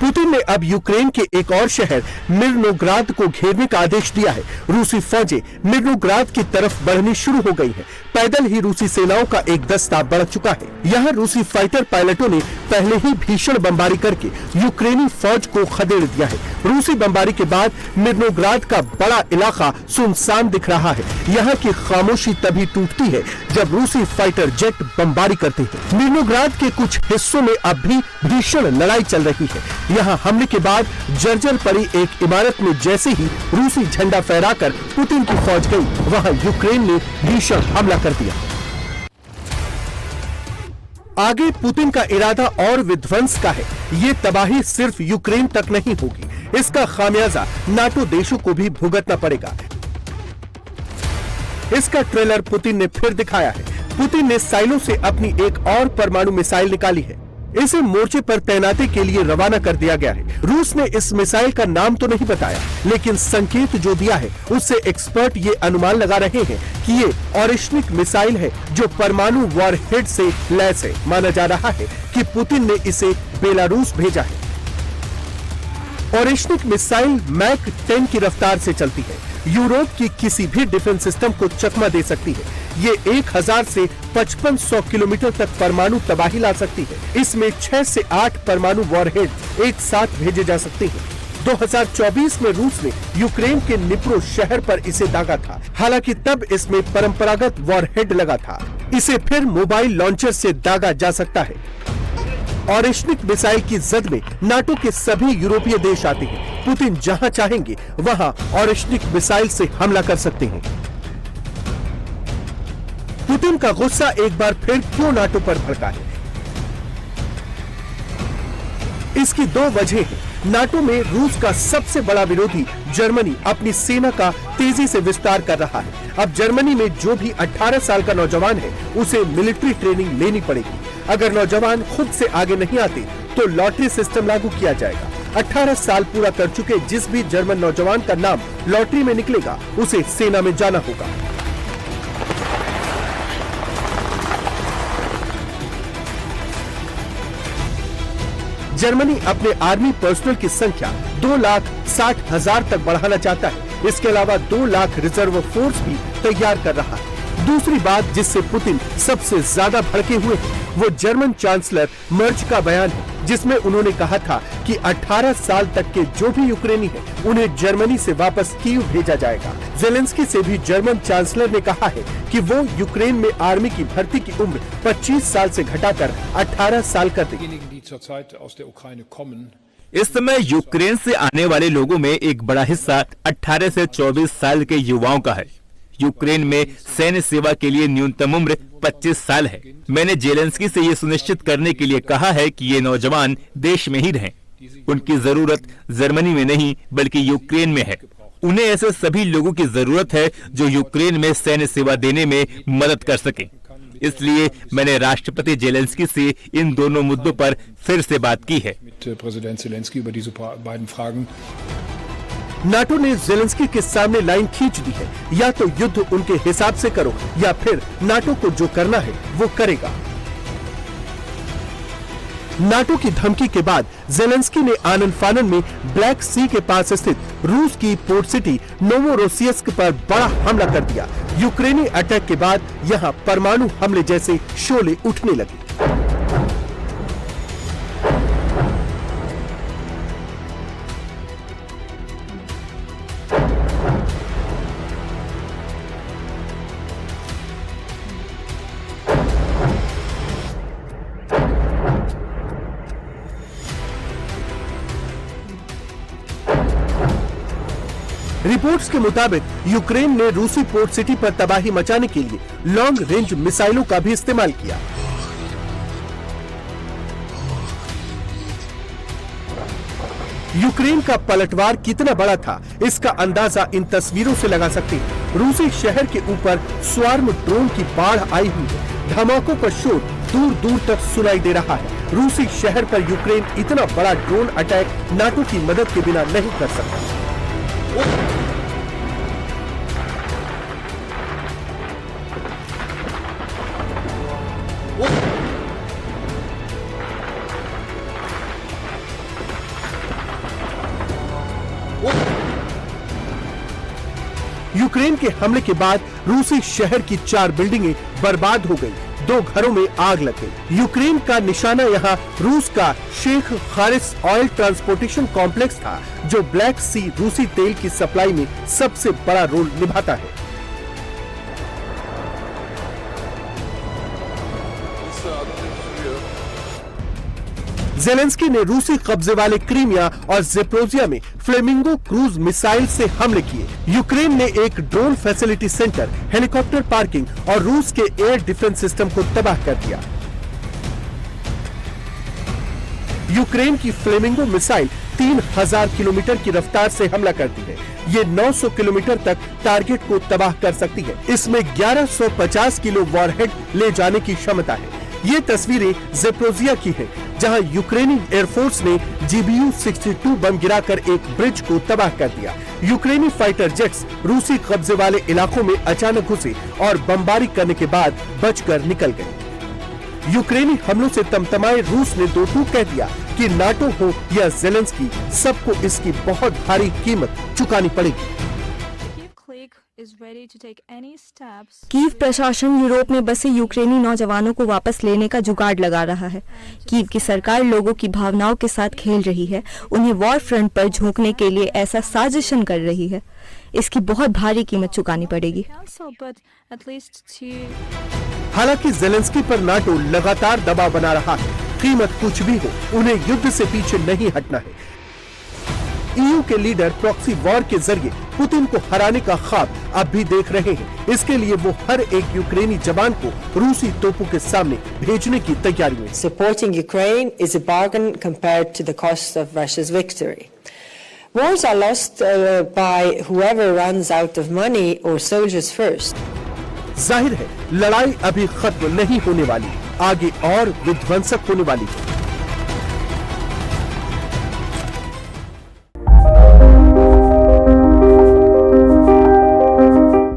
Putin ने अब Ukraine के एक और शहर मिर्नोग्राद को घेरने का आदेश दिया है। रूसी फौजें मिर्नोग्राद की तरफ बढ़नी शुरू हो गई हैं। पैदल ही रूसी सेनाओं का एक दस्ता बढ़ चुका है। यहाँ रूसी फाइटर पायलटों ने पहले ही भीषण बमबारी करके यूक्रेनी फौज को खदेड़ दिया है। रूसी बमबारी के बाद मिर्नोग्राद का बड़ा इलाका सुनसान दिख रहा है। यहाँ की खामोशी तभी टूटती है जब रूसी फाइटर जेट बमबारी करते हैं। मिर्नोग्राद के कुछ हिस्सों में अब भी भीषण लड़ाई चल रही है। यहाँ हमले के बाद जर्जर पड़ी एक इमारत में जैसे ही रूसी झंडा फहराकर पुतिन की फौज गई, वहां यूक्रेन ने भीषण हमला कर दिया। आगे पुतिन का इरादा और विध्वंस का है। ये तबाही सिर्फ यूक्रेन तक नहीं होगी, इसका खामियाजा नाटो देशों को भी भुगतना पड़ेगा। इसका ट्रेलर पुतिन ने फिर दिखाया है। पुतिन ने साइलो से अपनी एक और परमाणु मिसाइल निकाली है। इसे मोर्चे पर तैनाती के लिए रवाना कर दिया गया है। रूस ने इस मिसाइल का नाम तो नहीं बताया, लेकिन संकेत जो दिया है उससे एक्सपर्ट ये अनुमान लगा रहे हैं कि ये ऑरिश्निक मिसाइल है जो परमाणु वॉरहेड से लैस है। माना जा रहा है कि पुतिन ने इसे बेलारूस भेजा है। ऑरिश्निक मिसाइल मैक 10 की रफ्तार से चलती है। यूरोप की किसी भी डिफेंस सिस्टम को चकमा दे सकती है। ये 1000 से 5500 किलोमीटर तक परमाणु तबाही ला सकती है। इसमें 6 से 8 परमाणु वॉरहेड एक साथ भेजे जा सकते हैं। 2024 में रूस ने यूक्रेन के निप्रो शहर पर इसे दागा था। हालांकि तब इसमें परंपरागत वॉरहेड लगा था। इसे फिर मोबाइल लॉन्चर से दागा जा सकता है। ऑरिश्निक मिसाइल की जद में नाटो के सभी यूरोपीय देश आते हैं। पुतिन जहां चाहेंगे वहां ऑरिश्निक मिसाइल से हमला कर सकते हैं। पुतिन का गुस्सा एक बार फिर क्यों नाटो पर भड़का है? इसकी दो वजह है। नाटो में रूस का सबसे बड़ा विरोधी जर्मनी अपनी सेना का तेजी से विस्तार कर रहा है। अब जर्मनी में जो भी 18 साल का नौजवान है उसे मिलिट्री ट्रेनिंग लेनी पड़ेगी। अगर नौजवान खुद से आगे नहीं आते तो लॉटरी सिस्टम लागू किया जाएगा। 18 साल पूरा कर चुके जिस भी जर्मन नौजवान का नाम लॉटरी में निकलेगा उसे सेना में जाना होगा। जर्मनी अपने आर्मी पर्सनल की संख्या 2,60,000 तक बढ़ाना चाहता है। इसके अलावा 2 लाख रिजर्व फोर्स भी तैयार कर रहा है। दूसरी बात जिससे पुतिन सबसे ज्यादा भड़के हुए हैं वो जर्मन चांसलर मर्ज का बयान है, जिसमें उन्होंने कहा था कि 18 साल तक के जो भी यूक्रेनी हैं, उन्हें जर्मनी से वापस कीव भेजा जाएगा। जेलेंस्की से भी जर्मन चांसलर ने कहा है कि वो यूक्रेन में आर्मी की भर्ती की उम्र 25 साल से घटाकर 18 साल कर देगी। इस समय यूक्रेन से आने वाले लोगों में एक बड़ा हिस्सा 18 से 24 साल के युवाओं का है। यूक्रेन में सैन्य सेवा के लिए न्यूनतम उम्र 25 साल है। मैंने जेलेंस्की से ये सुनिश्चित करने के लिए कहा है कि ये नौजवान देश में ही रहें। उनकी जरूरत जर्मनी में नहीं बल्कि यूक्रेन में है। उन्हें ऐसे सभी लोगों की जरूरत है जो यूक्रेन में सैन्य सेवा देने में मदद कर सकें। इसलिए मैंने राष्ट्रपति जेलेंस्की से इन दोनों मुद्दों पर फिर से बात की है। नाटो ने जेलेंस्की के सामने लाइन खींच दी है, या तो युद्ध उनके हिसाब से करो या फिर नाटो को जो करना है वो करेगा। नाटो की धमकी के बाद जेलेंस्की ने आनन फानन में ब्लैक सी के पास स्थित रूस की पोर्ट सिटी नोवोरोसिस्क पर बड़ा हमला कर दिया। यूक्रेनी अटैक के बाद यहां परमाणु हमले जैसे शोले उठने लगे। रिपोर्ट्स के मुताबिक यूक्रेन ने रूसी पोर्ट सिटी पर तबाही मचाने के लिए लॉन्ग रेंज मिसाइलों का भी इस्तेमाल किया। यूक्रेन का पलटवार कितना बड़ा था इसका अंदाजा इन तस्वीरों से लगा सकते हैं। रूसी शहर के ऊपर स्वार्म ड्रोन की बाढ़ आई हुई है। धमाकों का शोर दूर दूर तक सुनाई दे रहा है। रूसी शहर पर यूक्रेन इतना बड़ा ड्रोन अटैक नाटो की मदद के बिना नहीं कर सकता। यूक्रेन के हमले के बाद रूसी शहर की 4 बिल्डिंगें बर्बाद हो गई, 2 घरों में आग लग गई। यूक्रेन का निशाना यहाँ रूस का शेख खारिस ऑयल ट्रांसपोर्टेशन कॉम्प्लेक्स था, जो ब्लैक सी रूसी तेल की सप्लाई में सबसे बड़ा रोल निभाता है। जेलेंस्की ने रूसी कब्जे वाले क्रीमिया और ज़ेपोरिज़िया में फ्लेमिंगो क्रूज मिसाइल से हमले किए। यूक्रेन ने एक drone facility centre, helicopter parking और रूस के एयर डिफेंस सिस्टम को तबाह कर दिया। यूक्रेन की फ्लेमिंगो मिसाइल 3000 किलोमीटर की रफ्तार से हमला करती है। ये 900 किलोमीटर तक टारगेट को तबाह कर सकती है। इसमें 1150 किलो वॉरहेड ले जाने की क्षमता है। ये तस्वीरें ज़ेपोरिज़िया की हैं, जहां यूक्रेनी एयरफोर्स ने GBU-62 बम गिराकर एक ब्रिज को तबाह कर दिया। यूक्रेनी फाइटर जेट्स रूसी कब्जे वाले इलाकों में अचानक घुसे और बमबारी करने के बाद बचकर निकल गए। यूक्रेनी हमलों से तमतमाए रूस ने दो टूक कह दिया कि नाटो हो या जेलेंस्की, सबको इसकी बहुत भारी कीमत चुकानी पड़ेगी। कीव प्रशासन यूरोप में बसे यूक्रेनी नौजवानों को वापस लेने का जुगाड़ लगा रहा है। कीव की सरकार लोगों की भावनाओं के साथ खेल रही है, उन्हें वॉर फ्रंट पर झोंकने के लिए ऐसा साजिशन कर रही है। इसकी बहुत भारी कीमत चुकानी पड़ेगी। हालांकि जेलेंस्की पर नाटो लगातार दबाव बना रहा है। कीमत कुछ भी हो, उन्हें युद्ध से पीछे नहीं हटना है। EU के लीडर प्रॉक्सी वॉर के जरिए पुतिन को हराने का ख्वाब अब भी देख रहे हैं। इसके लिए वो हर एक यूक्रेनी जवान को रूसी तोपों के सामने भेजने की तैयारी में। Supporting Ukraine is a bargain compared to the cost of Russia's victory. Wars are lost by whoever runs out of money or soldiers first. जाहिर है लड़ाई अभी खत्म नहीं होने वाली, आगे और विध्वंसक होने वाली है।